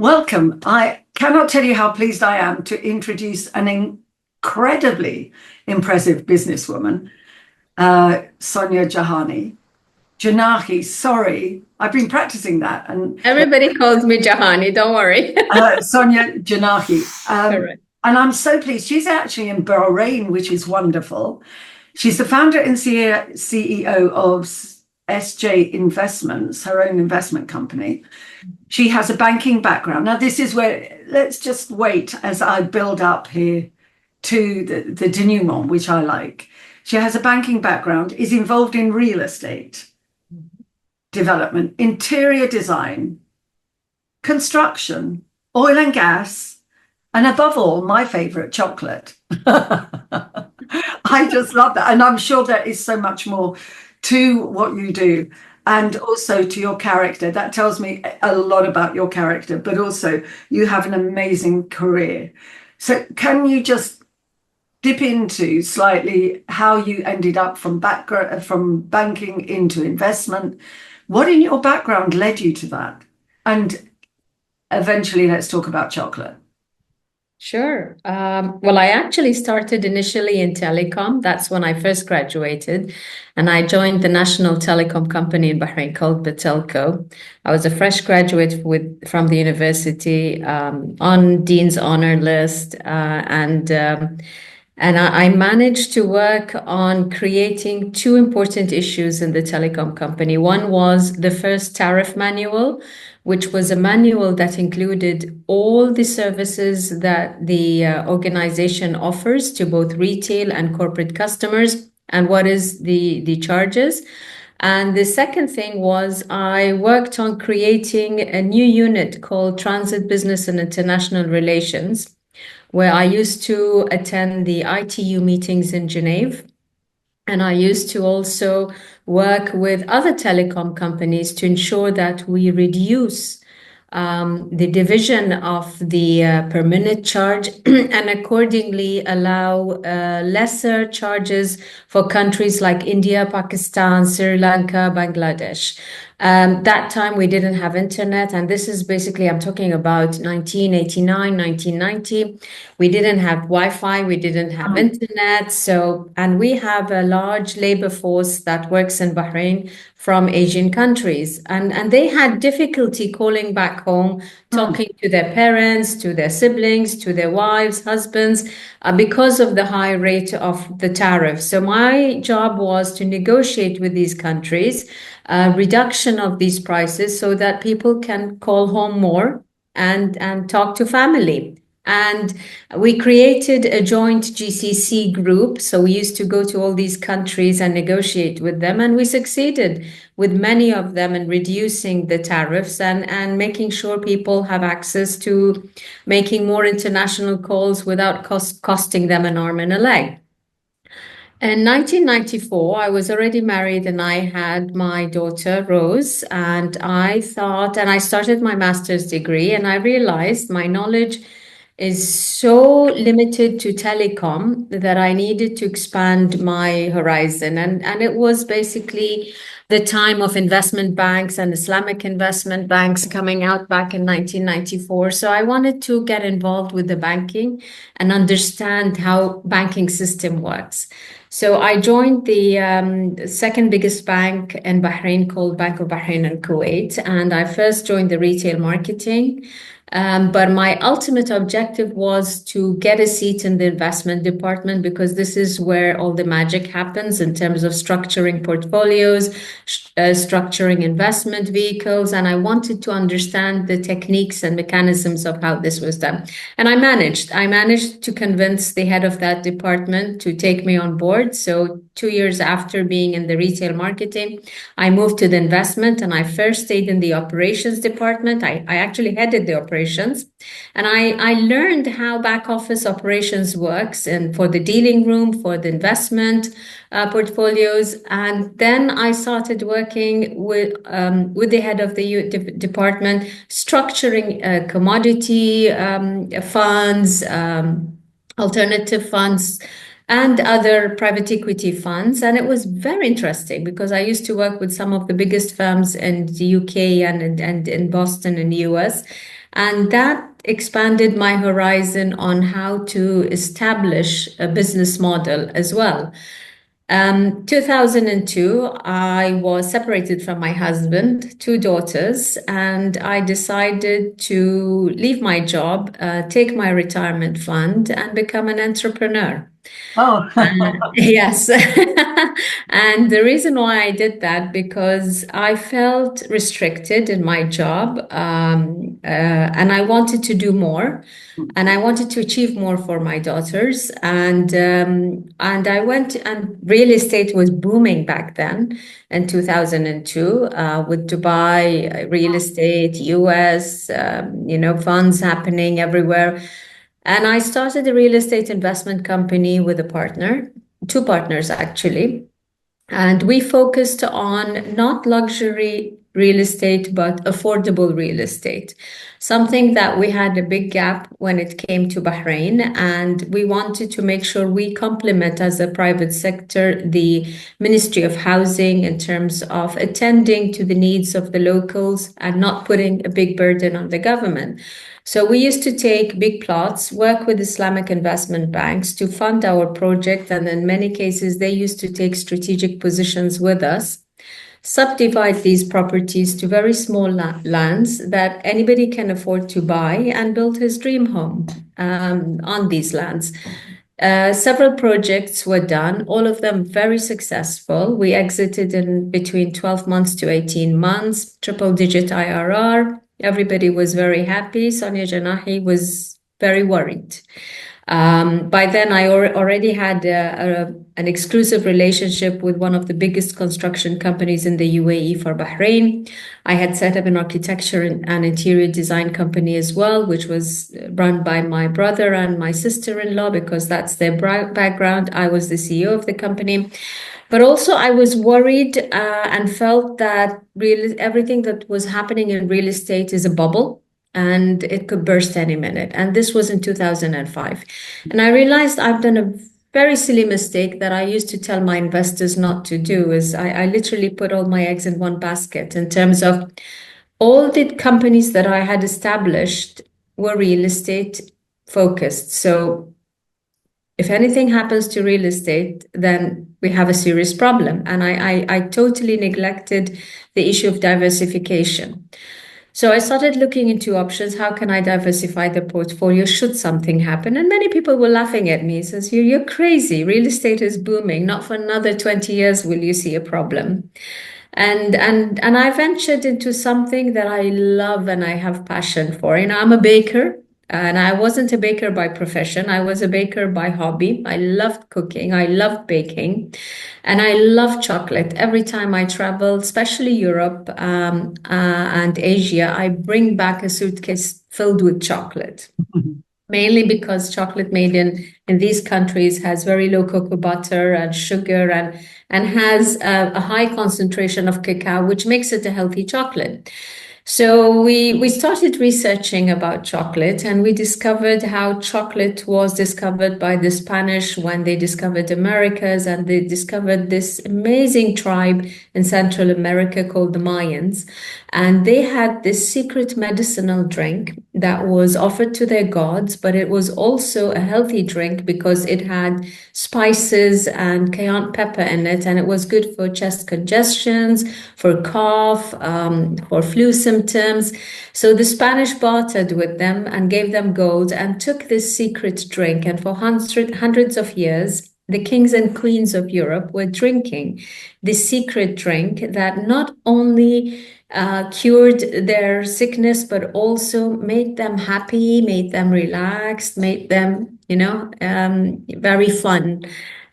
Welcome. I cannot tell you how pleased I am to introduce an incredibly impressive businesswoman, Sonya Janahi. Sorry, I've been practicing that. And Everybody calls me Jahani, don't worry. Sonya Janahi. Correct. And I'm so pleased. She's actually in Bahrain, which is wonderful. She's the founder and CEO of SJ Investments, her own investment company. She has a banking background. Now, this is where, let's just wait as I build up here to the denouement, which I like. She has a banking background, is involved in real estate development, interior design, construction, oil and gas, and above all, my favorite, chocolate. I just love that. And I'm sure there is so much more to what you do and also to your character. That tells me a lot about your character, but also you have an amazing career. So can you just dip into slightly how you ended up from banking into investment? What in your background led you to that? And eventually, let's talk about chocolate. Sure. Well, I actually started initially in telecom. That's when I first graduated. And I joined the national telecom company in Bahrain called Batelco. I was a fresh graduate from the university on Dean's Honor List. And I managed to work on creating two important issues in the telecom company. One was the first tariff manual, which was a manual that included all the services that the organization offers to both retail and corporate customers, and what is the charges. And the second thing was I worked on creating a new unit called Transit Business and International Relations, where I used to attend the ITU meetings in Geneva. And I used to also work with other telecom companies to ensure that we reduce the division of the per minute charge and accordingly allow lesser charges for countries like India, Pakistan, Sri Lanka, Bangladesh. That time we didn't have internet, and this is basically, I'm talking about 1989, 1990. We didn't have Wi-Fi, we didn't have internet. And we have a large labor force that works in Bahrain from Asian countries. And they had difficulty calling back home, talking to their parents, to their siblings, to their wives, husbands, because of the high rate of the tariff. So my job was to negotiate with these countries reduction of these prices so that people can call home more and talk to family. And we created a joint GCC group. So we used to go to all these countries and negotiate with them. And we succeeded with many of them in reducing the tariffs and making sure people have access to making more international calls without costing them an arm and a leg. In 1994, I was already married and I had my daughter, Rose, and I started my master's degree, and I realized my knowledge is so limited to telecom that I needed to expand my horizon. And it was basically the time of investment banks and Islamic investment banks coming out back in 1994. So I wanted to get involved with the banking and understand how banking system works. So I joined the second biggest bank in Bahrain called Bank of Bahrain and Kuwait. And I first joined the retail marketing. But my ultimate objective was to get a seat in the investment department, because this is where all the magic happens in terms of structuring portfolios, structuring investment vehicles. And I wanted to understand the techniques and mechanisms of how this was done. And I managed to convince the head of that department to take me on board. So 2 years after being in the retail marketing, I moved to the investment, and I first stayed in the operations department. I actually headed the operations. And I learned how back office operations works, and for the dealing room, for the investment portfolios. And then I started working with the head of the department, structuring commodity funds, alternative funds, and other private equity funds. And it was very interesting because I used to work with some of the biggest firms in the UK and in Boston in the US. And that expanded my horizon on how to establish a business model as well. 2002, I was separated from my husband, two daughters, and I decided to leave my job, take my retirement fund, and become an entrepreneur. Oh, Yes. And the reason why I did that, because I felt restricted in my job, and I wanted to do more, and I wanted to achieve more for my daughters. And I went, and real estate was booming back then in 2002, with Dubai, real estate, US, funds happening everywhere. And I started a real estate investment company with a partner, two partners actually. And we focused on not luxury real estate, but affordable real estate, something that we had a big gap when it came to Bahrain. And we wanted to make sure we complement as a private sector the Ministry of Housing in terms of attending to the needs of the locals and not putting a big burden on the government. So we used to take big plots, work with Islamic investment banks to fund our project, and in many cases, they used to take strategic positions with us, subdivide these properties to very small lands that anybody can afford to buy and build his dream home on these lands. Several projects were done, all of them very successful. We exited in between 12 months to 18 months, triple-digit IRR. Everybody was very happy. Sonya Janahi was very worried. By then, I already had an exclusive relationship with one of the biggest construction companies in the UAE for Bahrain. I had set up an architecture and interior design company as well, which was run by my brother and my sister-in-law because that's their background. I was the CEO of the company. But also, I was worried and felt that everything that was happening in real estate is a bubble and it could burst any minute. And this was in 2005. And I realized I've done a very silly mistake that I used to tell my investors not to do, is I literally put all my eggs in one basket in terms of all the companies that I had established were real estate focused. So if anything happens to real estate, then we have a serious problem. And I totally neglected the issue of diversification. So I started looking into options. How can I diversify the portfolio should something happen? And many people were laughing at me. Says, you're crazy. Real estate is booming. Not for another 20 years will you see a problem. And I ventured into something that I love and I have passion for. I'm a baker. And I wasn't a baker by profession. I was a baker by hobby. I loved cooking. I loved baking. And I love chocolate. Every time I travel, especially Europe and Asia, I bring back a suitcase filled with chocolate. Mainly because chocolate made in these countries has very low cocoa butter and sugar and has a high concentration of cacao, which makes it a healthy chocolate. So we started researching about chocolate, and we discovered how chocolate was discovered by the Spanish when they discovered Americas, and they discovered this amazing tribe in Central America called the Mayans. And they had this secret medicinal drink that was offered to their gods, but it was also a healthy drink because it had spices and cayenne pepper in it, and it was good for chest congestions, for cough, for flu symptoms. So the Spanish bartered with them and gave them gold and took this secret drink. And for hundreds of years, the kings and queens of Europe were drinking this secret drink that not only cured their sickness, but also made them happy, made them relaxed, made them, very fun.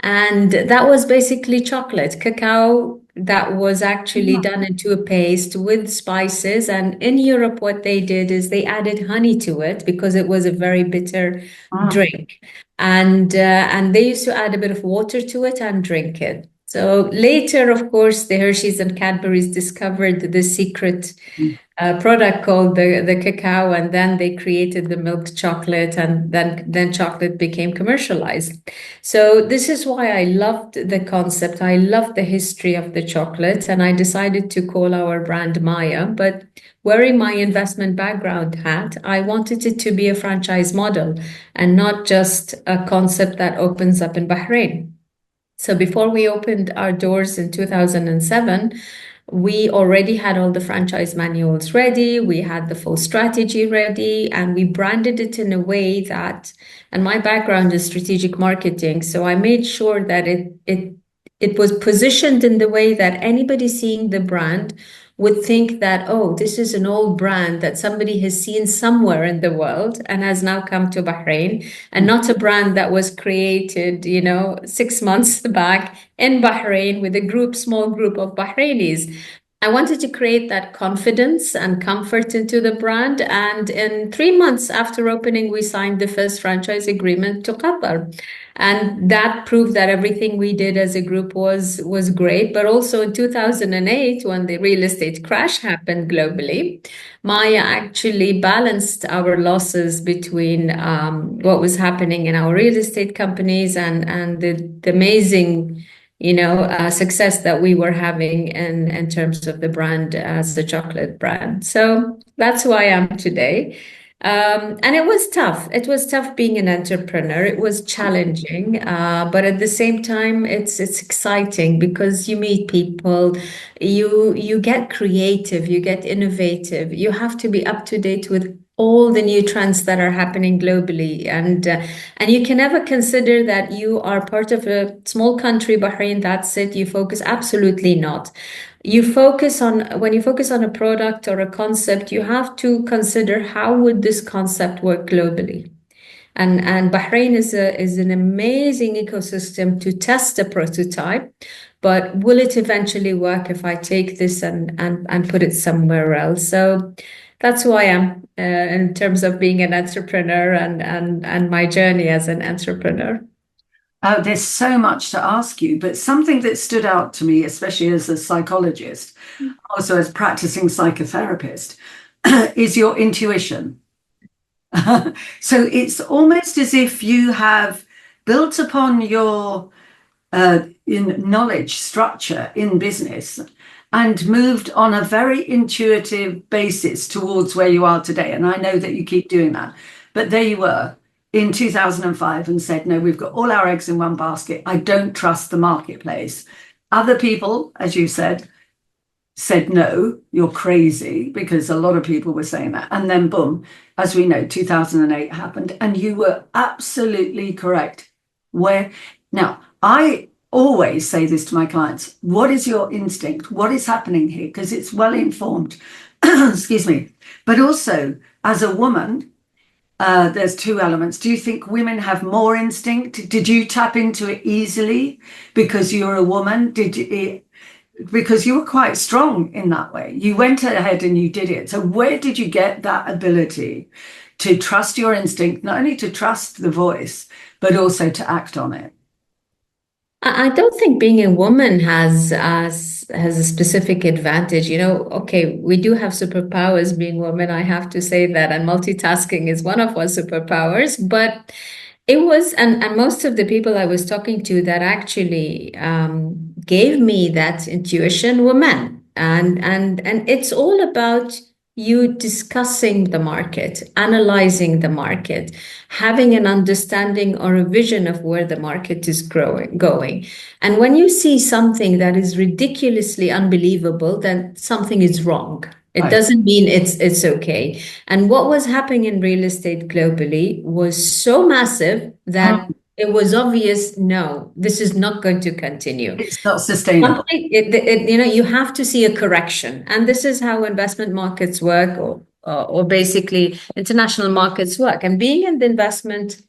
And that was basically chocolate, cacao that was actually done into a paste with spices. And in Europe, what they did is they added honey to it because it was a very bitter drink. And they used to add a bit of water to it and drink it. So later, of course, the Hershey's and Cadbury's discovered the secret product called the cacao, and then they created the milk chocolate, and then chocolate became commercialized. So this is why I loved the concept. I loved the history of the chocolate, and I decided to call our brand Maya. But wearing my investment background hat, I wanted it to be a franchise model and not just a concept that opens up in Bahrain. So before we opened our doors in 2007, we already had all the franchise manuals ready. We had the full strategy ready, and we branded it in a way that, and my background is strategic marketing. So I made sure that it was positioned in the way that anybody seeing the brand would think that, oh, this is an old brand that somebody has seen somewhere in the world and has now come to Bahrain, and not a brand that was created, 6 months back in Bahrain with a small group of Bahrainis. I wanted to create that confidence and comfort into the brand. And in 3 months after opening, we signed the first franchise agreement to Qatar. And that proved that everything we did as a group was great. But also in 2008, when the real estate crash happened globally, Maya actually balanced our losses between what was happening in our real estate companies and the amazing success that we were having in terms of the brand as the chocolate brand. So that's who I am today. And it was tough. It was tough being an entrepreneur. It was challenging, but at the same time, it's exciting because you meet people, you get creative, you get innovative. You have to be up to date with all the new trends that are happening globally, and you can never consider that you are part of a small country, Bahrain. That's it. You focus absolutely not. When you focus on a product or a concept, you have to consider how would this concept work globally. And Bahrain is an amazing ecosystem to test a prototype, but will it eventually work if I take this and put it somewhere else? So that's who I am in terms of being an entrepreneur and my journey as an entrepreneur. Oh, there's so much to ask you, but something that stood out to me, especially as a psychologist, also as practicing psychotherapist, is your intuition. So it's almost as if you have built upon your knowledge structure in business and moved on a very intuitive basis towards where you are today. And I know that you keep doing that, but there you were in 2005 and said, no, we've got all our eggs in one basket. I don't trust the marketplace. Other people, as you said, no, you're crazy, because a lot of people were saying that. And then boom, as we know, 2008 happened, and you were absolutely correct. Now, I always say this to my clients: what is your instinct? What is happening here? Because it's well informed. Excuse me. But also, as a woman, there's two elements. Do you think women have more instinct? Did you tap into it easily because you're a woman? Because you were quite strong in that way. You went ahead and you did it. So where did you get that ability to trust your instinct, not only to trust the voice, but also to act on it? I don't think being a woman has a specific advantage. Okay, we do have superpowers being women, I have to say that, and multitasking is one of our superpowers. But it was, and most of the people I was talking to that actually gave me that intuition were men, and it's all about you discussing the market, analyzing the market, having an understanding or a vision of where the market is going. And when you see something that is ridiculously unbelievable, then something is wrong. It doesn't mean it's okay. And what was happening in real estate globally was so massive that it was obvious, no, this is not going to continue. It's not sustainable. You have to see a correction. And this is how investment markets work, or basically international markets work. And being in the investment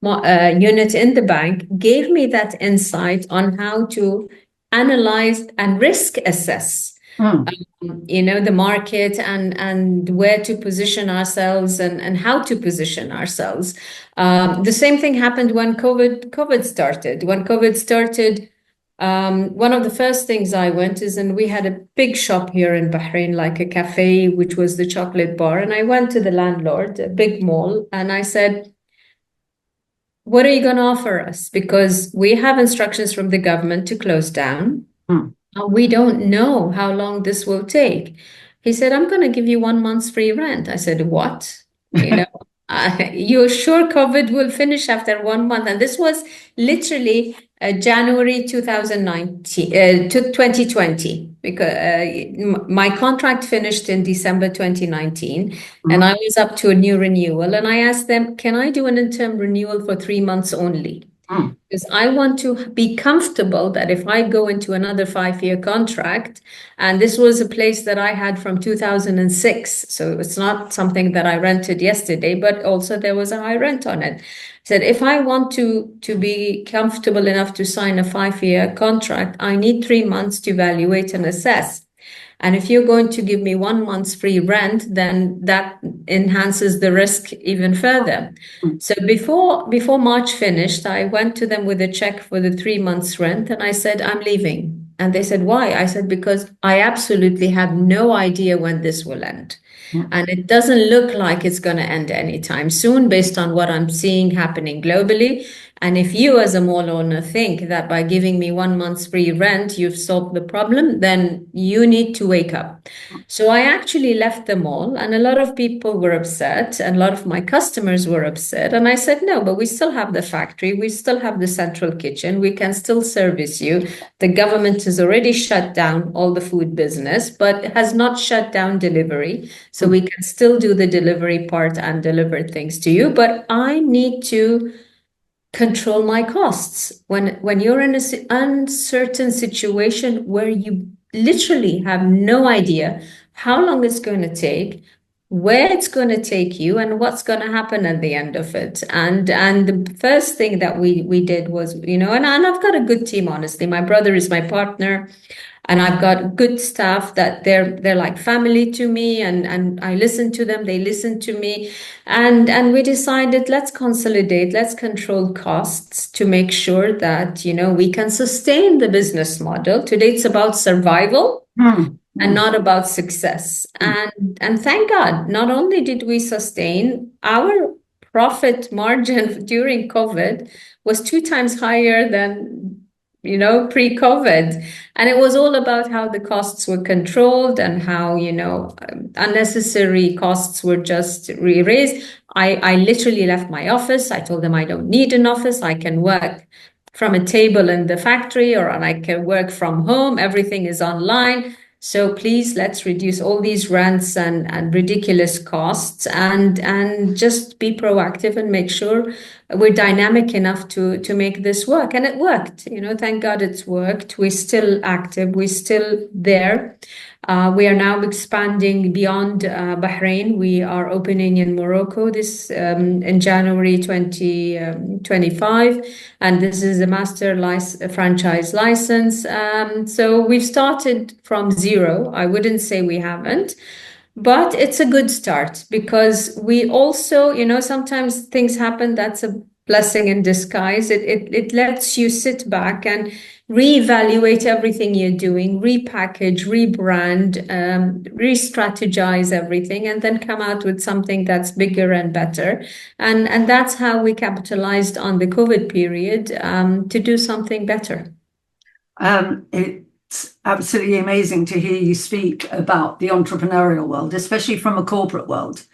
unit in the bank gave me that insight on how to analyze and risk assess the market and where to position ourselves and how to position ourselves. The same thing happened when COVID started. When COVID started, One of the first things I went is, and we had a big shop here in Bahrain, like a cafe, which was the chocolate bar. And I went to the landlord, a big mall, and I said, what are you going to offer us? Because we have instructions from the government to close down. We don't know how long this will take. He said, I'm going to give you 1 month's free rent. I said, what? You know, you're sure COVID will finish after 1 month? And this was literally January 2019 to 2020, because my contract finished in December 2019, and I was up to a new renewal. And I asked them, can I do an interim renewal for 3 months only? Because I want to be comfortable that if I go into another 5-year contract, and this was a place that I had from 2006, so it's not something that I rented yesterday, but also there was a high rent on it. I said, if I want to be comfortable enough to sign a 5-year contract, I need 3 months to evaluate and assess. And if you're going to give me 1 month's free rent, then that enhances the risk even further. So before March finished, I went to them with a check for the 3 months rent, and I said, I'm leaving. And they said, why? I said, because I absolutely have no idea when this will end. And it doesn't look like it's going to end anytime soon based on what I'm seeing happening globally. And if you as a mall owner think that by giving me 1 month's free rent, you've solved the problem, then you need to wake up. So I actually left the mall, and a lot of people were upset, and a lot of my customers were upset. And I said, no, but we still have the factory. We still have the central kitchen. We can still service you. The government has already shut down all the food business, but has not shut down delivery. So we can still do the delivery part and deliver things to you. But I need to control my costs. When you're in an uncertain situation where you literally have no idea how long it's going to take, where it's going to take you, and what's going to happen at the end of it. And the first thing that we did was, and I've got a good team, honestly. My brother is my partner, and I've got good staff that they're like family to me, and I listen to them, they listen to me, and we decided, let's consolidate, let's control costs to make sure that we can sustain the business model. Today it's about survival and not about success. And thank God, not only did we sustain, our profit margin during COVID was 2 times higher than pre-COVID. And it was all about how the costs were controlled and how, unnecessary costs were just raised. I literally left my office. I told them I don't need an office. I can work from a table in the factory, or I can work from home. Everything is online. So please, let's reduce all these rents and ridiculous costs, and just be proactive and make sure we're dynamic enough to make this work. And it worked. Thank God it's worked. We're still active. We're still there. We are now expanding beyond Bahrain. We are opening in Morocco this in January 2025, and this is a franchise license. So we've started from zero. I wouldn't say we haven't, but it's a good start, because we also, sometimes things happen. That's a blessing in disguise. It lets you sit back and reevaluate everything you're doing, repackage, rebrand, re-strategize everything, and then come out with something that's bigger and better. And that's how we capitalized on the COVID period to do something better. It's absolutely amazing to hear you speak about the entrepreneurial world, especially from a corporate world.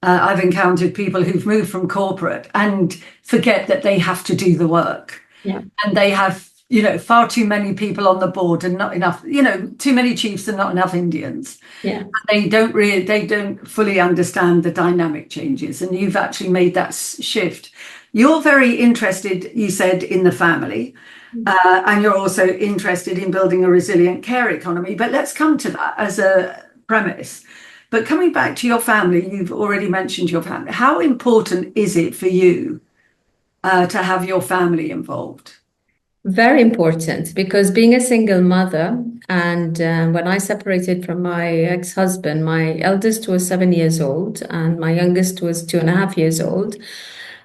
I've encountered people who've moved from corporate and forget that they have to do the work. Yeah. And they have, far too many people on the board and not enough, too many chiefs and not enough Indians. Yeah. They don't fully understand the dynamic changes. And you've actually made that shift. You're very interested, you said, in the family. And you're also interested in building a resilient care economy. But let's come to that as a premise. But coming back to your family, you've already mentioned your family. How important is it for you to have your family involved? Very important, because being a single mother, and when I separated from my ex-husband, my eldest was 7 years old and my youngest was 2.5 years old.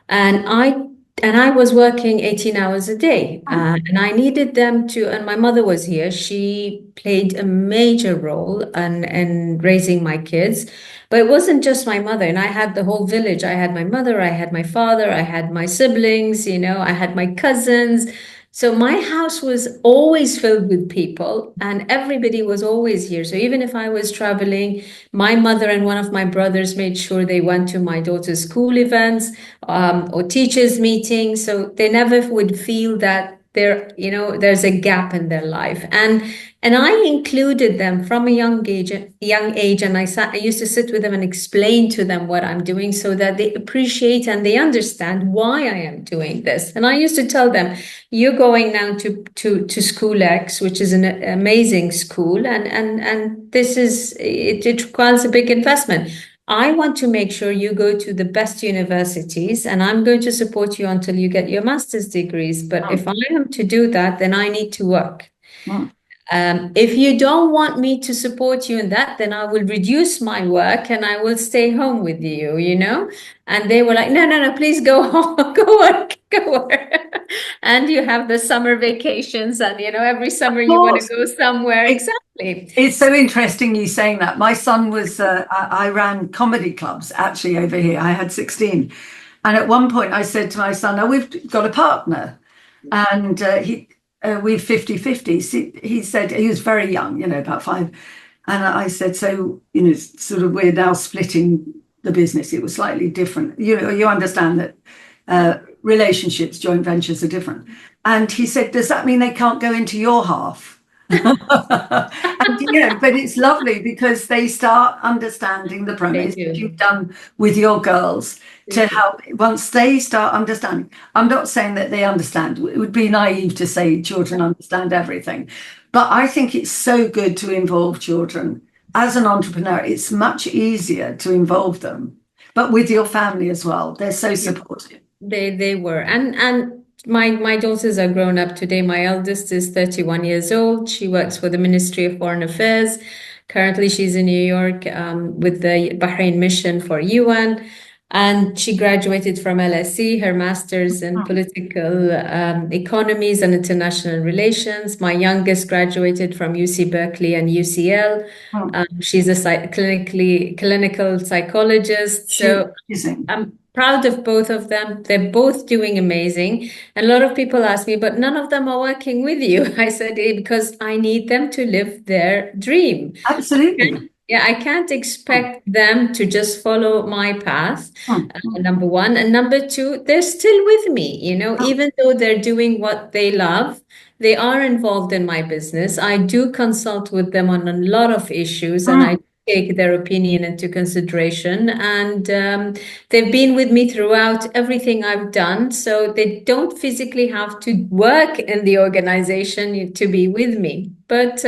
And I And I was working 18 hours a day, and I needed them to, and my mother was here. She played a major role in raising my kids. But it wasn't just my mother, and I had the whole village. I had my mother, I had my father, I had my siblings, I had my cousins. So my house was always filled with people, and everybody was always here. So even if I was traveling, my mother and one of my brothers made sure they went to my daughter's school events, or teachers' meetings. So they never would feel that there's a gap in their life. And I included them from a young age, and I used to sit with them and explain to them what I'm doing so that they appreciate and they understand why I am doing this. And I used to tell them, you're going now to school X, which is an amazing school, and it requires a big investment. I want to make sure you go to the best universities, and I'm going to support you until you get your master's degrees. But if I am to do that, then I need to work. If you don't want me to support you in that, then I will reduce my work and I will stay home with you, And they were like, no, please go home, go work. And you have the summer vacations, and every summer you want to go somewhere. Exactly. It's so interesting you saying that. My son was, I ran comedy clubs actually over here. I had 16. And at one point I said to my son, oh, we've got a partner. And we're 50-50. He said, he was very young, about 5. And I said, so, sort of we're now splitting the business. It was slightly different. You understand that relationships, joint ventures are different. And he said, does that mean they can't go into your half? And but it's lovely because they start understanding the premise that you've done with your girls to help. Once they start understanding, I'm not saying that they understand. It would be naive to say children understand everything, but I think it's so good to involve children. As an entrepreneur, it's much easier to involve them, but with your family as well. They're so supportive. They were, and my daughters are grown up today. My eldest is 31 years old. She works for the Ministry of Foreign Affairs. Currently, she's in New York with the Bahrain mission for UN. And she graduated from LSE, her master's in political economies and international relations. My youngest graduated from UC Berkeley and UCL. She's a clinical psychologist. So I'm proud of both of them. They're both doing amazing. And a lot of people ask me, but none of them are working with you. I said, because I need them to live their dream. Absolutely. I can't expect them to just follow my path, number one. And number two, they're still with me, even though they're doing what they love, they are involved in my business. I do consult with them on a lot of issues, and I take their opinion into consideration. And they've been with me throughout everything I've done. So they don't physically have to work in the organization to be with me. But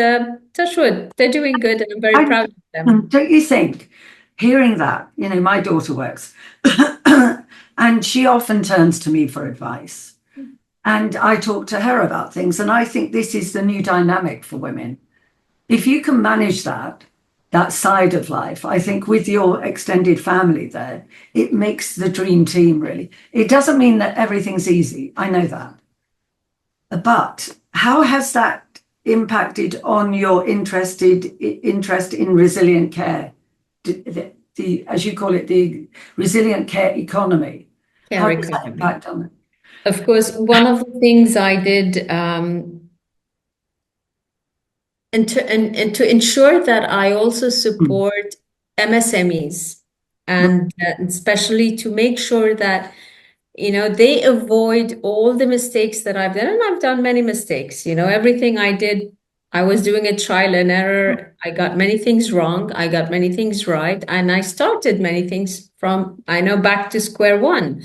touch wood, they're doing good, and I'm very proud of them. Don't you think, hearing that, my daughter works, and she often turns to me for advice. And I talk to her about things. And I think this is the new dynamic for women. If you can manage that side of life, I think with your extended family there, it makes the dream team, really. It doesn't mean that everything's easy. I know that. But how has that impacted on your interest in resilient care, as you call it, the resilient care economy? How does that impact on it? Of course, one of the things I did, and to ensure that I also support MSMEs, and especially to make sure that they avoid all the mistakes that I've done. And I've done many mistakes. Everything I did, I was doing a trial and error. I got many things wrong. I got many things right. And I started many things from, back to square one.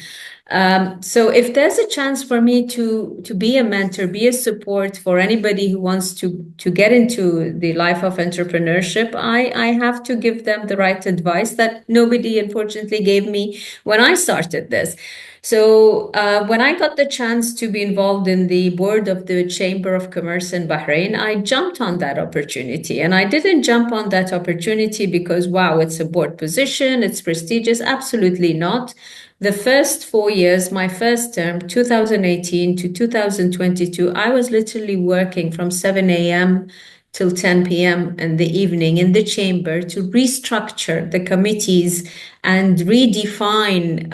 So if there's a chance for me to be a mentor, be a support for anybody who wants to get into the life of entrepreneurship, I have to give them the right advice that nobody, unfortunately, gave me when I started this. So when I got the chance to be involved in the board of the Chamber of Commerce in Bahrain, I jumped on that opportunity, and I did didn't jump on that opportunity because, wow, it's a board position, it's prestigious. Absolutely not. The first 4 years, my first term, 2018 to 2022, I was literally working from 7 a.m. till 10 p.m. in the evening in the chamber to restructure the committees and redefine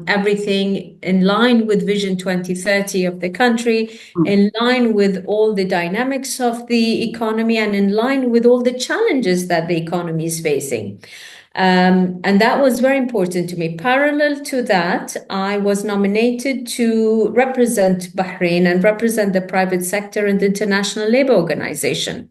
everything in line with Vision 2030 of the country, in line with all the dynamics of the economy, and in line with all the challenges that the economy is facing. And that was very important to me. Parallel to that, I was nominated to represent Bahrain and represent the private sector in the International Labour Organization.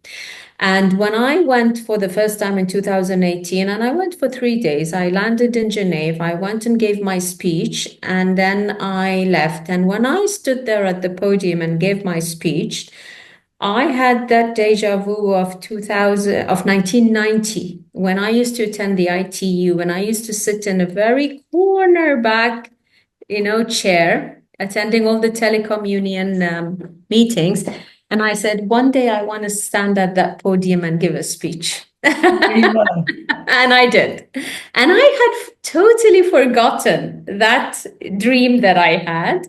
And when I went for the first time in 2018, and I went for 3 days, I landed in Geneva, I went and gave my speech, and then I left. And when I stood there at the podium and gave my speech, I had that deja vu of 1990, when I used to attend the ITU, when I used to sit in a very corner back, chair, attending all the telecom union meetings. And I said, one day I want to stand at that podium and give a speech. And I did. And I had totally forgotten that dream that I had.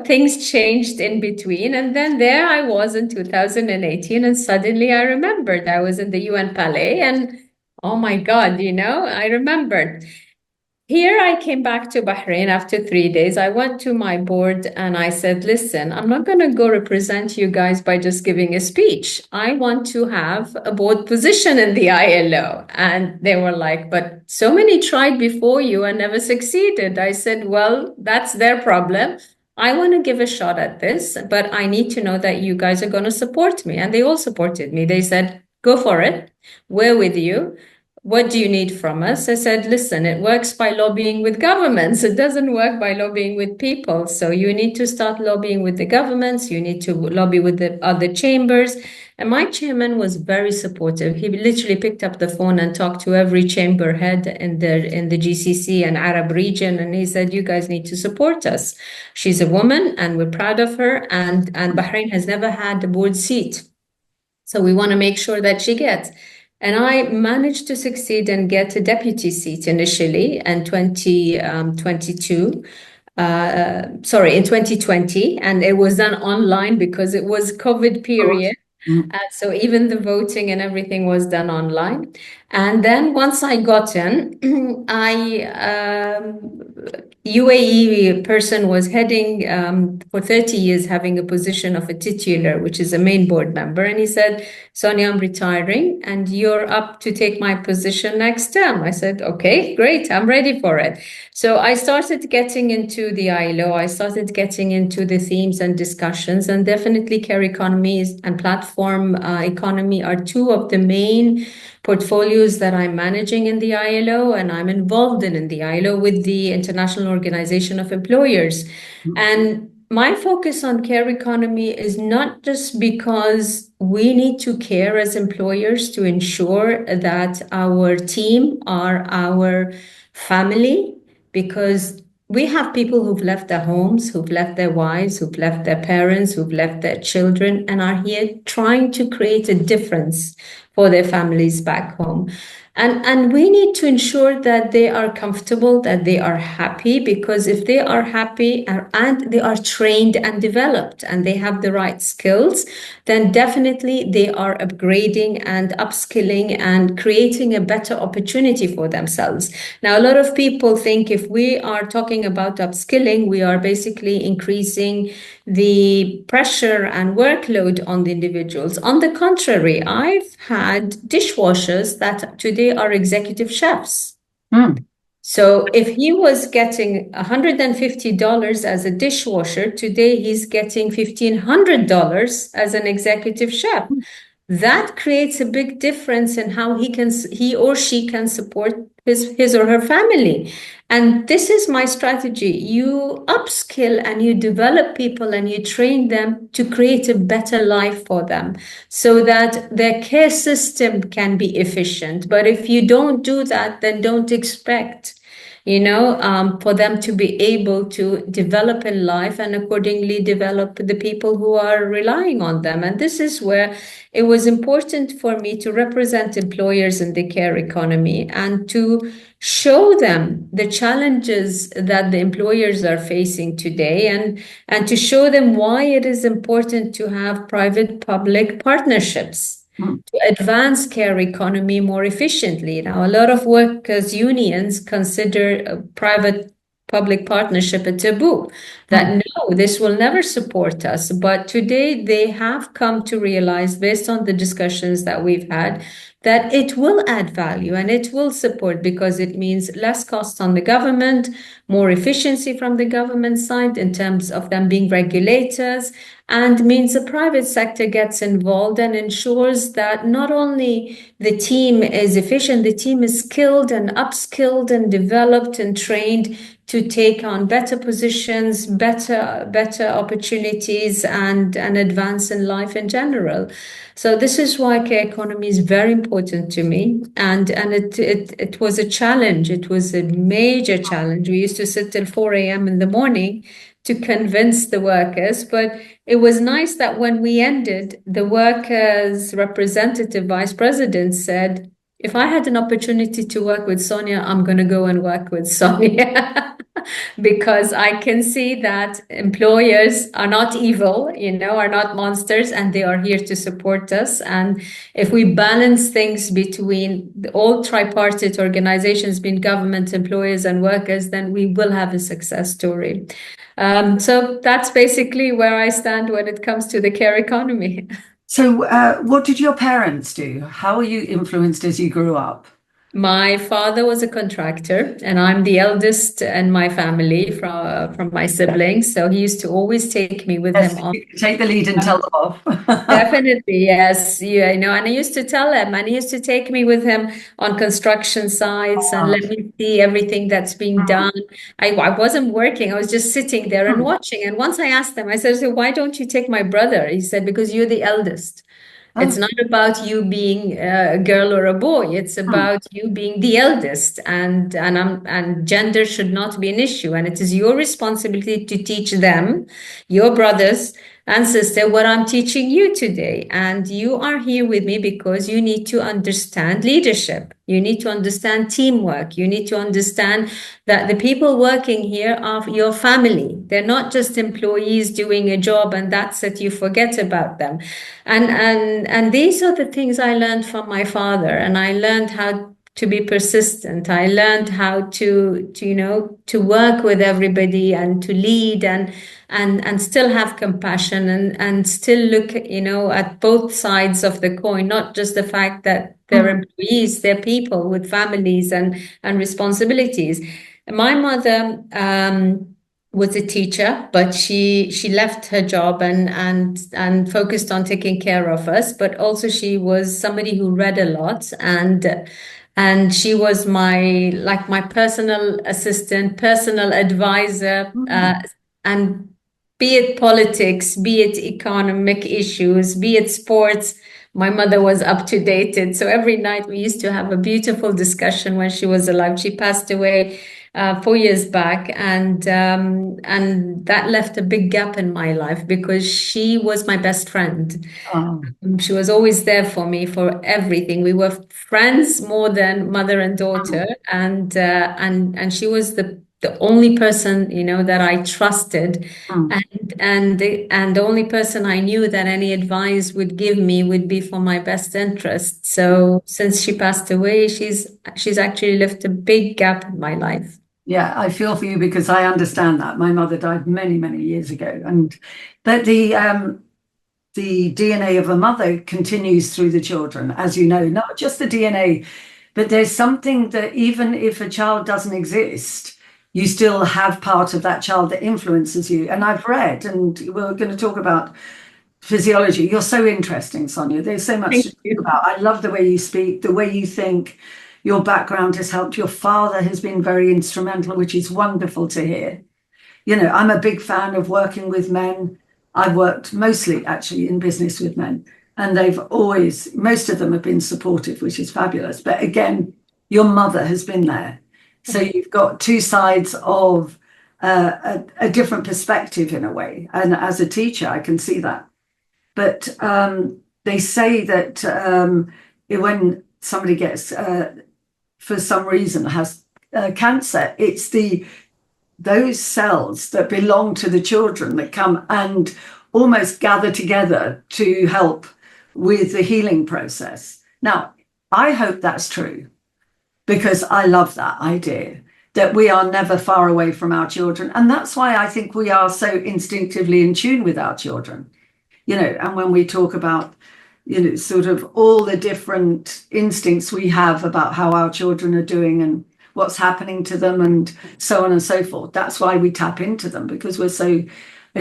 Things changed in between. And then there I was in 2018. And suddenly I remembered I was in the UN Palais. And oh my God, I remembered. Here I came back to Bahrain after 3 days. I went to my board and I said, listen, I'm not going to go represent you guys by just giving a speech. I want to have a board position in the ILO. And they were like, but so many tried before you and never succeeded. I said, well, that's their problem. I want to give a shot at this, but I need to know that you guys are going to support me. And they all supported me. They said, go for it. We're with you. What do you need from us? I said, listen, it works by lobbying with governments. It doesn't work by lobbying with people. So you need to start lobbying with the governments. You need to lobby with the other chambers. And my chairman was very supportive. He literally picked up the phone and talked to every chamber head in the GCC and Arab region. And he said, you guys need to support us. She's a woman and we're proud of her. And Bahrain has never had a board seat. So we want to make sure that she gets. And I managed to succeed and get a deputy seat initially in 2022. In 2020, and it was done online because it was COVID period. So even the voting and everything was done online. And then once I got in, UAE person was heading for 30 years, having a position of a titular, which is a main board member. And he said, Sonia, I'm retiring and you're up to take my position next term. I said, okay, great. I'm ready for it. So I started getting into the ILO. I started getting into the themes and discussions, and definitely care economies and platform economy are two of the main portfolios that I'm managing in the ILO, and I'm involved in the ILO with the International Organization of Employers. And my focus on care economy is not just because we need to care as employers to ensure that our team are our family, because we have people who've left their homes, who've left their wives, who've left their parents, who've left their children, and are here trying to create a difference for their families back home. And we need to ensure that they are comfortable, that they are happy, because if they are happy and they are trained and developed and they have the right skills, then definitely they are upgrading and upskilling and creating a better opportunity for themselves. Now, a lot of people think if we are talking about upskilling, we are basically increasing the pressure and workload on the individuals. On the contrary, I've had dishwashers that today are executive chefs. So if he was getting $150 as a dishwasher, today he's getting $1,500 as an executive chef. That creates a big difference in how he or she can support his or her family. And this is my strategy. You upskill and you develop people and you train them to create a better life for them so that their care system can be efficient. But if you don't do that, then don't expect for them to be able to develop in life and accordingly develop the people who are relying on them. And this is where it was important for me to represent employers in the care economy and to show them the challenges that the employers are facing today, and to show them why it is important to have private-public partnerships to advance care economy more efficiently. Now, a lot of workers' unions consider a private-public partnership a taboo, that no, this will never support us. But today they have come to realize, based on the discussions that we've had, that it will add value and it will support, because it means less costs on the government, more efficiency from the government side in terms of them being regulators, and means the private sector gets involved and ensures that not only the team is efficient, the team is skilled and upskilled and developed and trained to take on better positions, better opportunities, and advance in life in general. So this is why care economy is very important to me, and it was a challenge. It was a major challenge. We used to sit till 4 a.m. in the morning to convince the workers, but it was nice that when we ended, the workers' representative vice president said, if I had an opportunity to work with Sonya, I'm going to go and work with Sonya. Because I can see that employers are not evil, are not monsters, and they are here to support us. And if we balance things between all tripartite organizations, being government, employers, and workers, then we will have a success story. So that's basically where I stand when it comes to the care economy. So what did your parents do? How were you influenced as you grew up? My father was a contractor, and I'm the eldest in my family from my siblings. So he used to always take me with him on. Take the lead and tell them off. Definitely, yes. And I used to tell him, and he used to take me with him on construction sites and let me see everything that's being done. I wasn't working, I was just sitting there and watching. And once I asked him, I said, so why don't you take my brother? He said, because you're the eldest. It's not about you being a girl or a boy. It's about you being the eldest, and gender should not be an issue. And it is your responsibility to teach them, your brothers and sister, what I'm teaching you today. And you are here with me because you need to understand leadership. You need to understand teamwork. You need to understand that the people working here are your family. They're not just employees doing a job and that's it, you forget about them. And these are the things I learned from my father, and I learned how to be persistent. I learned how to work with everybody and to lead and still have compassion and still look, at both sides of the coin, not just the fact that they're employees, they're people with families and responsibilities. My mother was a teacher, but she left her job and focused on taking care of us. But also she was somebody who read a lot, and she was my personal assistant, personal advisor, and be it politics, be it economic issues, be it sports, my mother was up to date. So every night we used to have a beautiful discussion when she was alive. She passed away 4 years back, and that left a big gap in my life because she was my best friend. She was always there for me for everything. We were friends more than mother and daughter, and she was the only person that I trusted, and the only person I knew that any advice would give me would be for my best interest. So since she passed away, she's actually left a big gap in my life. Yeah, I feel for you because I understand that. My mother died many, many years ago, and that the DNA of a mother continues through the children, as you know, not just the DNA, but there's something that even if a child doesn't exist, you still have part of that child that influences you. And I've read, and we're going to talk about physiology. You're so interesting, Sonya. There's so much to talk about. I love the way you speak, the way you think. Your background has helped. Your father has been very instrumental, which is wonderful to hear. I'm a big fan of working with men. I've worked mostly actually in business with men, and most of them have been supportive, which is fabulous. But again, your mother has been there. So you've got two sides of a different perspective in a way. And as a teacher, I can see that. But they say that when somebody gets, for some reason, has cancer, it's those cells that belong to the children that come and almost gather together to help with the healing process. Now, I hope that's true, because I love that idea that we are never far away from our children. And that's why I think we are so instinctively in tune with our children. And when we talk about, sort of all the different instincts we have about how our children are doing and what's happening to them and so on and so forth, that's why we tap into them, because we're so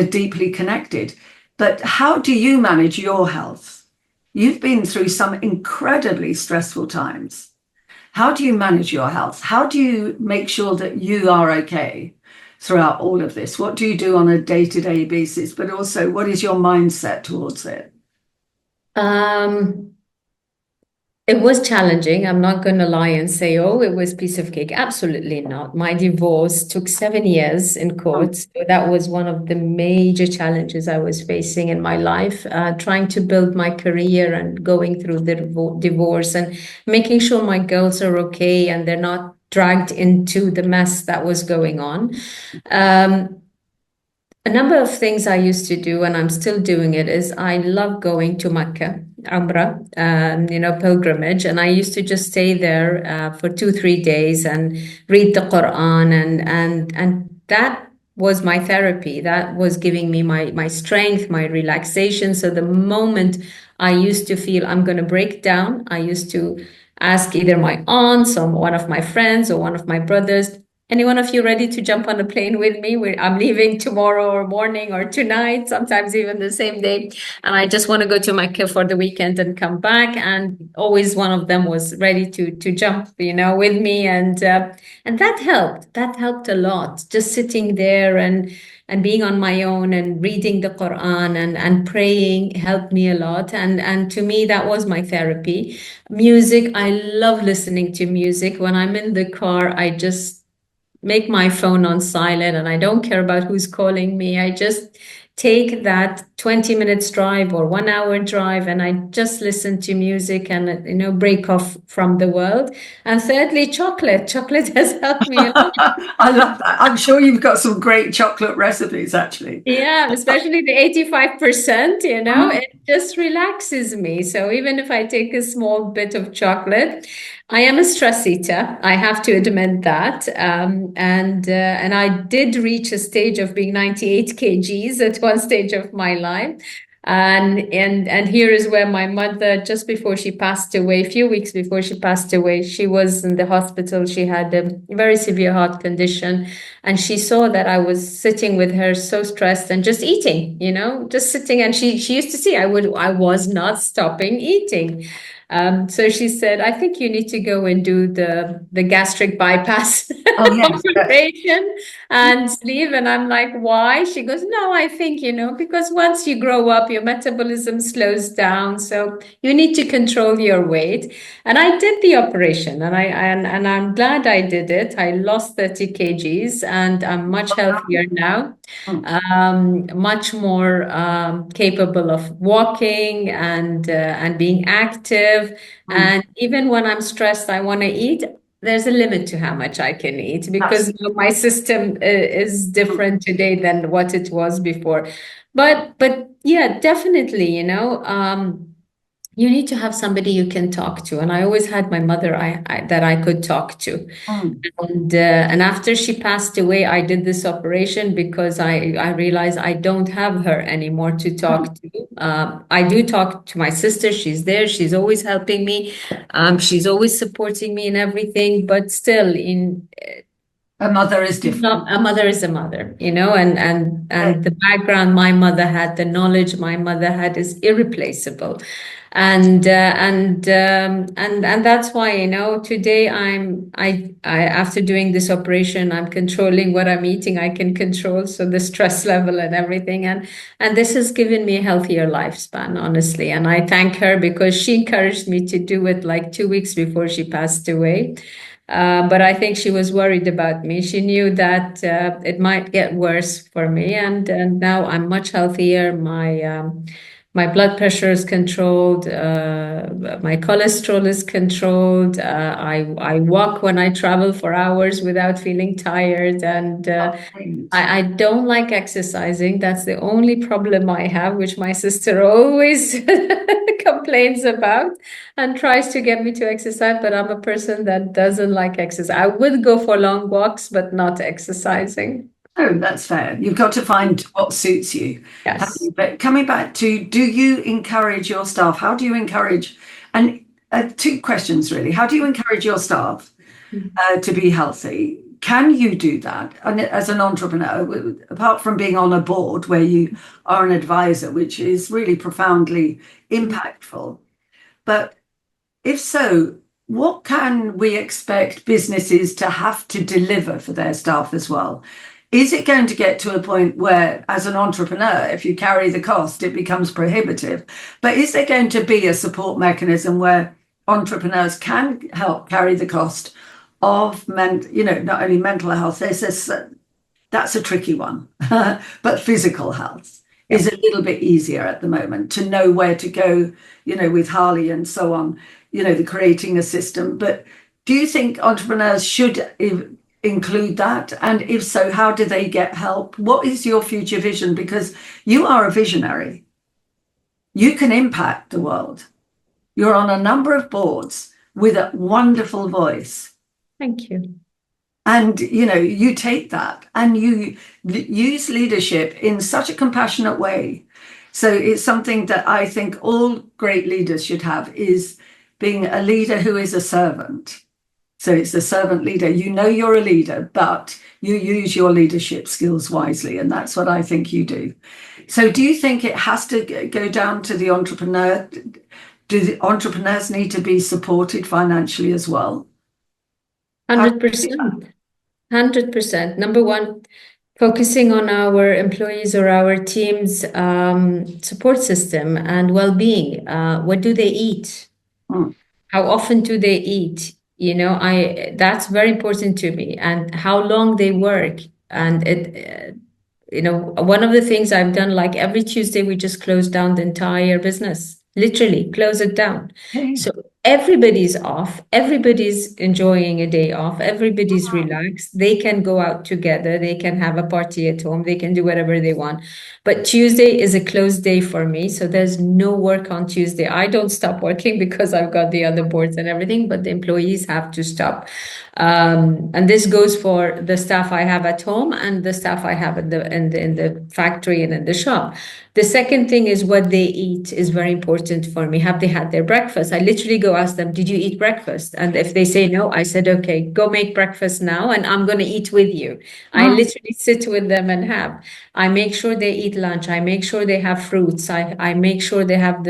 deeply connected. But how do you manage your health? You've been through some incredibly stressful times. How do you manage your health? How do you make sure that you are okay throughout all of this? What do you do on a day-to-day basis? But also, what is your mindset towards it? It was challenging. I'm not going to lie and say, oh, it was piece of cake. Absolutely not. My divorce took 7 years in court. So that was one of the major challenges I was facing in my life, trying to build my career and going through the divorce and making sure my girls are okay and they're not dragged into the mess that was going on. A number of things I used to do, and I'm still doing it, is I love going to Mecca, Umrah, pilgrimage. And I used to just stay there for 2-3 days and read the Quran. And that was my therapy. That was giving me my strength, my relaxation. So the moment I used to feel I'm going to break down, I used to ask either my aunts or one of my friends or one of my brothers, any one of you ready to jump on a plane with me? I'm leaving tomorrow or morning or tonight, sometimes even the same day. And I just want to go to Mecca for the weekend and come back. And always one of them was ready to jump, with me. And that helped. That helped a lot. Just sitting there and being on my own and reading the Quran and praying helped me a lot. And to me, that was my therapy. Music, I love listening to music. When I'm in the car, I just make my phone on silent and I don't care about who's calling me. I just take that 20 minutes drive or 1 hour drive and I just listen to music and, break off from the world. And thirdly, chocolate. Chocolate has helped me a lot. I love that. I'm sure you've got some great chocolate recipes, actually. Yeah, especially the 85%, it just relaxes me. So even if I take a small bit of chocolate, I am a stress eater. I have to admit that. And I did reach a stage of being 98 kgs at one stage of my life. And here is where my mother, just before she passed away, a few weeks before she passed away, she was in the hospital. She had a very severe heart condition. And she saw that I was sitting with her so stressed and just eating, just sitting. And she used to see I was not stopping eating. So she said, I think you need to go and do the gastric bypass operation and leave. And I'm like, why? She goes, no, I think, because once you grow up, your metabolism slows down. So you need to control your weight. And I did the operation and I'm glad I did it. I lost 30 kgs and I'm much healthier now. Much more capable of walking and being active. And even when I'm stressed, I want to eat. There's a limit to how much I can eat because my system is different today than what it was before. But yeah, definitely, you need to have somebody you can talk to. And I always had my mother that I could talk to. And after she passed away, I did this operation because I realized I don't have her anymore to talk to. I do talk to my sister. She's there. She's always helping me. She's always supporting me in everything. But still, a mother is different. A mother is a mother, and the background my mother had, the knowledge my mother had is irreplaceable. And that's why, today I after doing this operation, I'm controlling what I'm eating. I can control the stress level and everything. And this has given me a healthier lifespan, honestly. And I thank her because she encouraged me to do it like 2 weeks before she passed away. But I think she was worried about me. She knew that it might get worse for me, and now I'm much healthier. My blood pressure is controlled. My cholesterol is controlled. I walk when I travel for hours without feeling tired, and Great. I don't like exercising. That's the only problem I have, which my sister always complains about and tries to get me to exercise. But I'm a person that doesn't like exercise. I would go for long walks, but not exercising. Oh, that's fair. You've got to find what suits you. Yes. But coming back to, do you encourage your staff? How do you encourage? And two questions really. How do you encourage your staff to be healthy? Can you do that? And as an entrepreneur, apart from being on a board where you are an advisor, which is really profoundly impactful, but if so, what can we expect businesses to have to deliver for their staff as well? Is it going to get to a point where, as an entrepreneur, if you carry the cost, it becomes prohibitive? But is there going to be a support mechanism where entrepreneurs can help carry the cost of not only mental health? That's a tricky one, but physical health is a little bit easier at the moment to know where to go, with Harley and so on, the creating a system. But do you think entrepreneurs should include that? And if so, how do they get help? What is your future vision? Because you are a visionary. You can impact the world. You're on a number of boards with a wonderful voice. Thank you. And, you take that and you use leadership in such a compassionate way. So it's something that I think all great leaders should have, is being a leader who is a servant. So it's a servant leader. You're a leader, but you use your leadership skills wisely. And that's what I think you do. So do you think it has to go down to the entrepreneur? Do the entrepreneurs need to be supported financially as well? 100%. 100%. Number one, focusing on our employees or our team's support system and well-being. What do they eat? How often do they eat? That's very important to me. And how long they work. And one of the things I've done, like every Tuesday, we just close down the entire business, literally close it down. Okay. So everybody's off, everybody's enjoying a day off, everybody's relaxed. They can go out together, they can have a party at home, they can do whatever they want. But Tuesday is a closed day for me. So there's no work on Tuesday. I don't stop working because I've got the other boards and everything, but the employees have to stop. And this goes for the staff I have at home and the staff I have in the factory and in the shop. The second thing is what they eat is very important for me. Have they had their breakfast? I literally go ask them, did you eat breakfast? And if they say no, I said, okay, go make breakfast now and I'm going to eat with you. I literally sit with them and have. I make sure they eat lunch. I make sure they have fruits. I make sure they have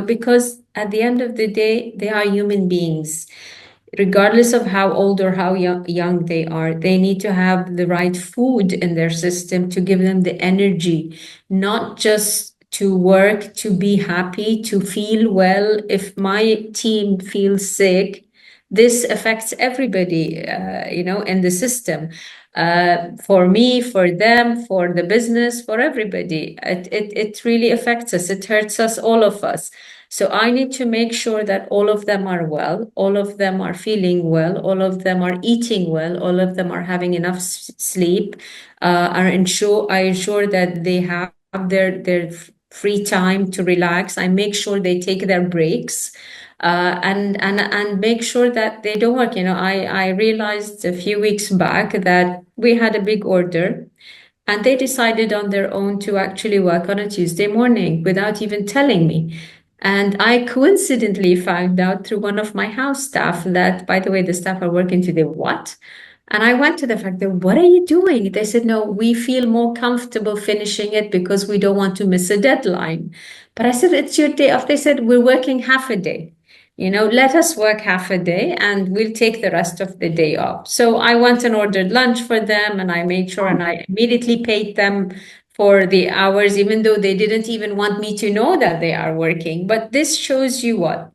because at the end of the day, they are human beings. Regardless of how old or how young they are, they need to have the right food in their system to give them the energy, not just to work, to be happy, to feel well. If my team feels sick, this affects everybody, in the system. For me, for them, for the business, for everybody. It really affects us. It hurts us, all of us. So I need to make sure that all of them are well, all of them are feeling well, all of them are eating well, all of them are having enough sleep. I ensure that they have their free time to relax. I make sure they take their breaks. And make sure that they don't work. I realized a few weeks back that we had a big order and they decided on their own to actually work on a Tuesday morning without even telling me. And I coincidentally found out through one of my house staff that, by the way, the staff are working today. What? And I went to the factory, what are you doing? They said, no, we feel more comfortable finishing it because we don't want to miss a deadline. But I said, it's your day off. They said, we're working half a day. Let us work half a day and we'll take the rest of the day off. So I went and ordered lunch for them and I made sure and I immediately paid them for the hours, even though they didn't even want me to know that they are working. But this shows you what?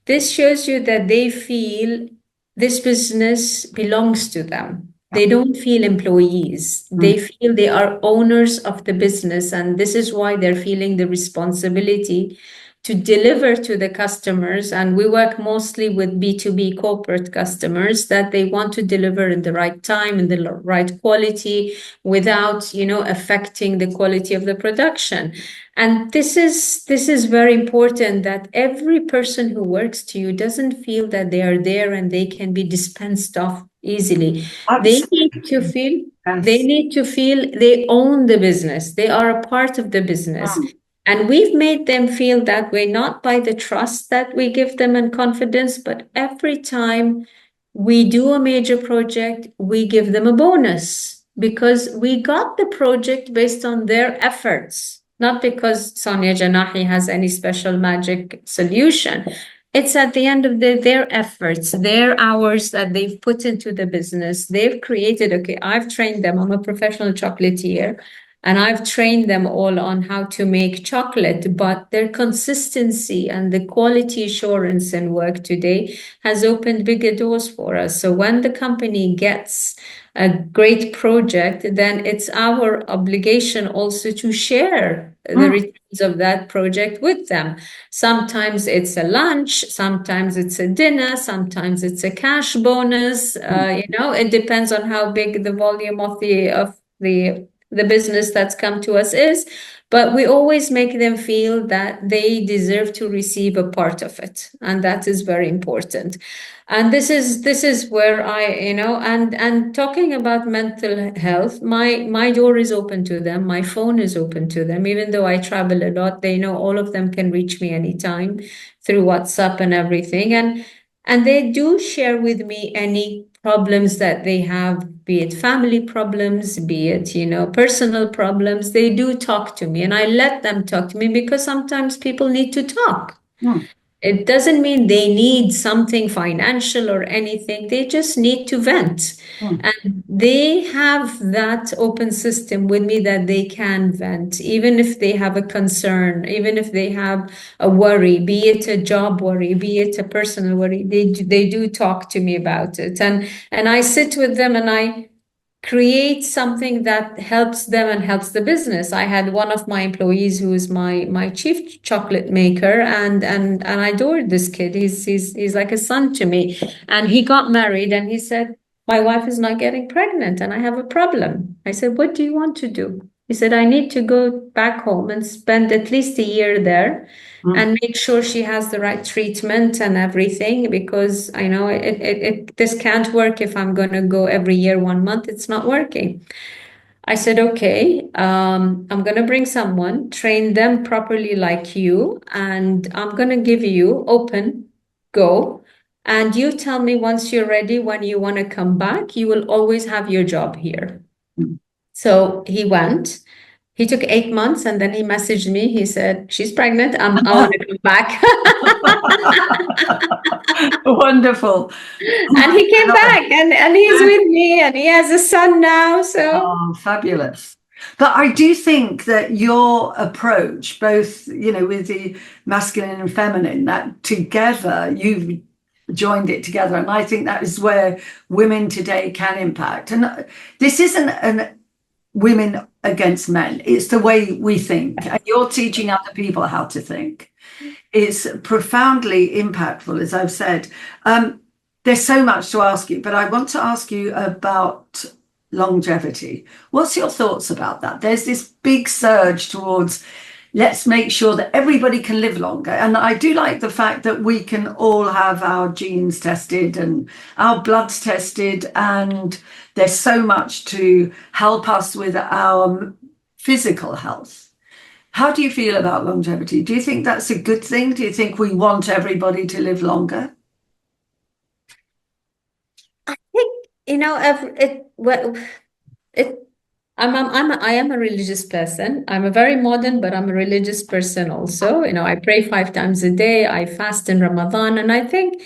This shows you that they feel this business belongs to them. They don't feel employees. They feel they are owners of the business, and this is why they're feeling the responsibility to deliver to the customers. And we work mostly with B2B corporate customers, that they want to deliver in the right time, in the right quality, without, affecting the quality of the production. And this is very important, that every person who works to you doesn't feel that they are there and they can be dispensed off easily. They need to feel they own the business. They are a part of the business. And we've made them feel that way, not by the trust that we give them and confidence, but every time we do a major project, we give them a bonus, because we got the project based on their efforts, not because Sonya Janahi has any special magic solution. It's at the end of their efforts, their hours that they've put into the business. They've created, okay, I've trained them. I'm a professional chocolatier. And I've trained them all on how to make chocolate, but their consistency and the quality assurance and work today has opened bigger doors for us. So when the company gets a great project, then it's our obligation also to share the returns of that project with them. Sometimes it's a lunch, sometimes it's a dinner, sometimes it's a cash bonus. It depends on how big the volume of the business that's come to us is, but we always make them feel that they deserve to receive a part of it, and that is very important. And this is where and talking about mental health, my door is open to them, my phone is open to them. Even though I travel a lot, they know all of them can reach me anytime through WhatsApp and everything, and they do share with me any problems that they have, be it family problems, be it, personal problems. They do talk to me, and I let them talk to me, because sometimes people need to talk. It doesn't mean they need something financial or anything. They just need to vent. And they have that open system with me that they can vent, even if they have a concern, even if they have a worry, be it a job worry, be it a personal worry. They do talk to me about it. And I sit with them and I create something that helps them and helps the business. I had one of my employees who is my chief chocolate maker, and I adored this kid. He's like a son to me. And he got married and he said, my wife is not getting pregnant and I have a problem. I said, what do you want to do? He said, I need to go back home and spend at least a year there and make sure she has the right treatment and everything, because I know this can't work if I'm going to go every year 1 month. It's not working. I said, okay, I'm going to bring someone, train them properly like you, and I'm going to give you open, go. And you tell me once you're ready, when you want to come back, you will always have your job here. So he went. He took 8 months, and then he messaged me. He said, she's pregnant. I want to come back. Wonderful. And he came back, and he's with me, and he has a son now. So fabulous. But I do think that your approach, both, with the masculine and feminine, that together you've joined it together. And I think that is where women today can impact. And this isn't an women against men. It's the way we think. And you're teaching other people how to think. It's profoundly impactful, as I've said. There's so much to ask you, but I want to ask you about longevity. What's your thoughts about that? There's this big surge towards, let's make sure that everybody can live longer. And I do like the fact that we can all have our genes tested and our bloods tested, and there's so much to help us with our physical health. How do you feel about longevity? Do you think that's a good thing? Do you think we want everybody to live longer? I think, I am a religious person. I'm a very modern, but I'm a religious person also. I pray 5 times a day. I fast in Ramadan. And I think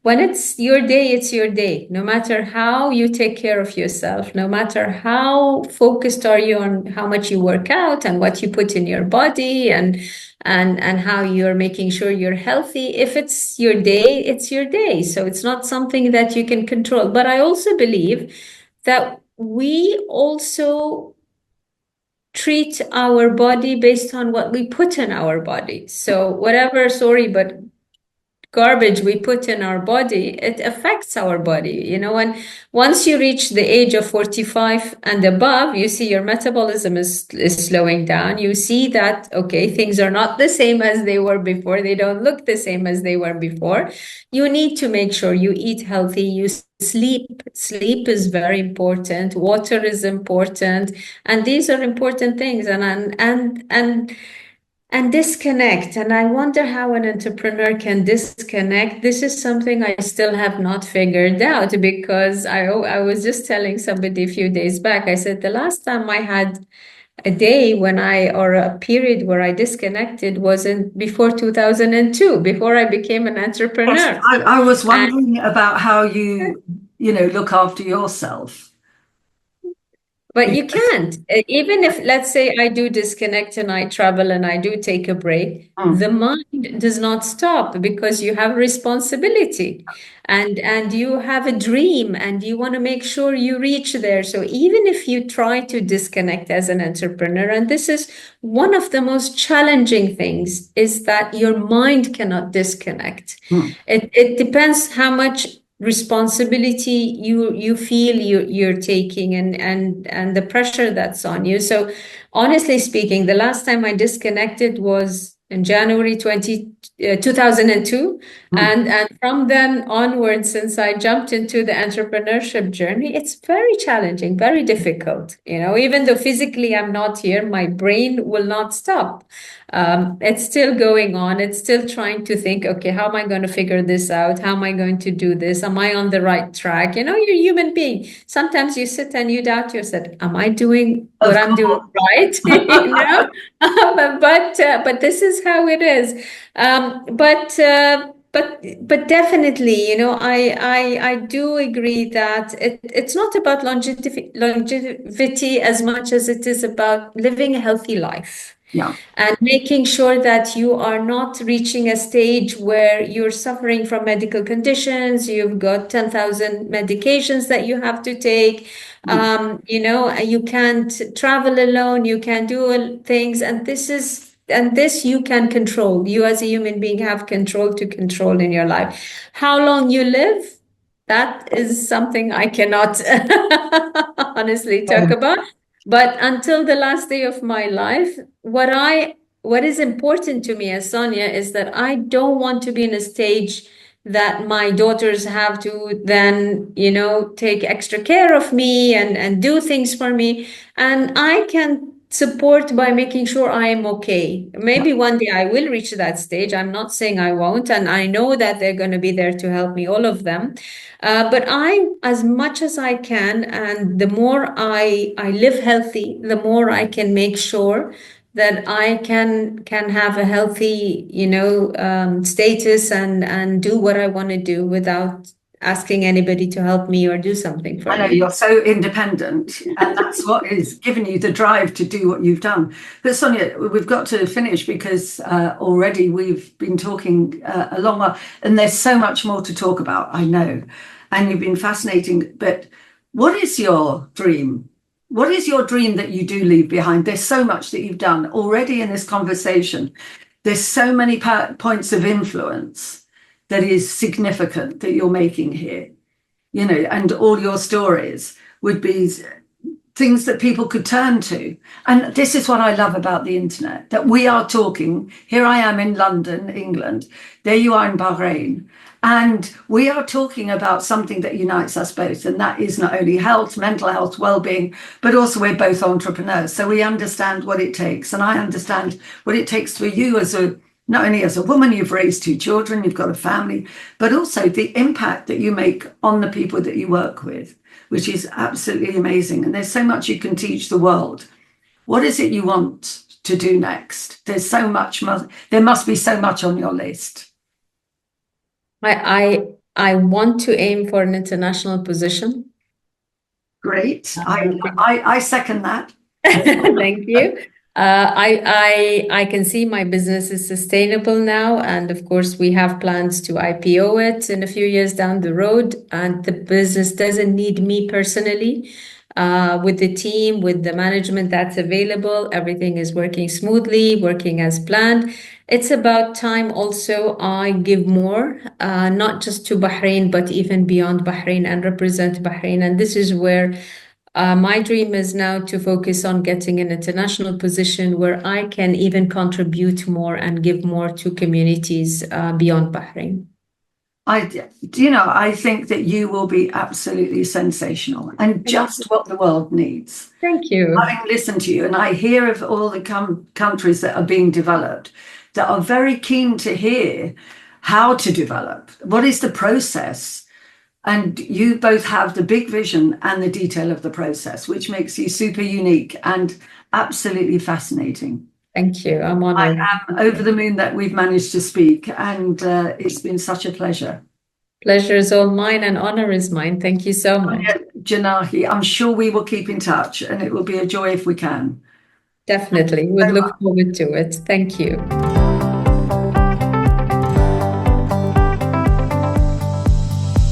when it's your day, it's your day. No matter how you take care of yourself, no matter how focused are you on how much you work out and what you put in your body and and how you're making sure you're healthy. If it's your day, it's your day. So it's not something that you can control. But I also believe that we also treat our body based on what we put in our body. So whatever, sorry, but garbage we put in our body, it affects our body, and once you reach the age of 45 and above, you see your metabolism is slowing down. You see that, okay, things are not the same as they were before. They don't look the same as they were before. You need to make sure you eat healthy, you sleep is very important, water is important, and these are important things. And disconnect. And I wonder how an entrepreneur can disconnect. This is something I still have not figured out, because I was just telling somebody a few days back, I said the last time I had a day or a period where I disconnected was before 2002, before I became an entrepreneur. Yes, I was wondering about how you look after yourself. But you can't. Even if, let's say, I do disconnect and I travel and I do take a break, the mind does not stop, because you have responsibility and you have a dream and you want to make sure you reach there. So even if you try to disconnect as an entrepreneur, and this is one of the most challenging things, is that your mind cannot disconnect. It depends how much responsibility you feel you're taking, and the pressure that's on you. So honestly speaking, the last time I disconnected was in January 2002. And from then onwards, since I jumped into the entrepreneurship journey, it's very challenging, very difficult. Even though physically I'm not here, my brain will not stop. It's still going on. It's still trying to think, okay, how am I going to figure this out? How am I going to do this? Am I on the right track? You're a human being. Sometimes you sit and you doubt yourself. Am I doing what I'm doing right? But this is how it is. But definitely, I do agree that it's not about longevity as much as it is about living a healthy life. Yeah. And making sure that you are not reaching a stage where you're suffering from medical conditions, you've got 10,000 medications that you have to take, you can't travel alone, you can do things, and this you can control. You as a human being have control in your life. How long you live, that is something I cannot honestly talk about. But until the last day of my life, what is important to me as Sonya is that I don't want to be in a stage that my daughters have to then, take extra care of me and do things for me. And I can support by making sure I am okay. Maybe one day I will reach that stage. I'm not saying I won't. And I know that they're going to be there to help me, all of them. But as much as I can, and the more I live healthy, the more I can make sure that I can have a healthy, status and do what I want to do without asking anybody to help me or do something for me. I know you're so independent, and that's what is giving you the drive to do what you've done. But Sonya, we've got to finish, because already we've been talking a long while, and there's so much more to talk about, I know. And you've been fascinating. But what is your dream? What is your dream that you do leave behind? There's so much that you've done already in this conversation. There's so many points of influence that is significant that you're making here, and all your stories would be things that people could turn to. And this is what I love about the internet, that we are talking. Here I am in London, England. There you are in Bahrain. And we are talking about something that unites us both. And that is not only health, mental health, well-being, but also we're both entrepreneurs. So we understand what it takes. And I understand what it takes for you not only as a woman, you've raised 2 children, you've got a family, but also the impact that you make on the people that you work with, which is absolutely amazing. And there's so much you can teach the world. What is it you want to do next? There's so much, there must be so much on your list. I want to aim for an international position. Great. I second that. Thank you. I can see my business is sustainable now, and of course we have plans to IPO it in a few years down the road. And the business doesn't need me personally. With the team, with the management that's available, everything is working smoothly, working as planned. It's about time also I give more, not just to Bahrain, but even beyond Bahrain and represent Bahrain. And this is where my dream is now to focus on getting an international position where I can even contribute more and give more to communities beyond Bahrain. I think that you will be absolutely sensational and just what the world needs. Thank you. Having listened to you, and I hear of all the countries that are being developed that are very keen to hear how to develop. What is the process? And you both have the big vision and the detail of the process, which makes you super unique and absolutely fascinating. Thank you. I'm honored. I am over the moon that we've managed to speak, and it's been such a pleasure. Pleasure is all mine and honor is mine. Thank you so much. Sonya Janahi, I'm sure we will keep in touch, and it will be a joy if we can. Definitely. Would look forward to it. Thank you.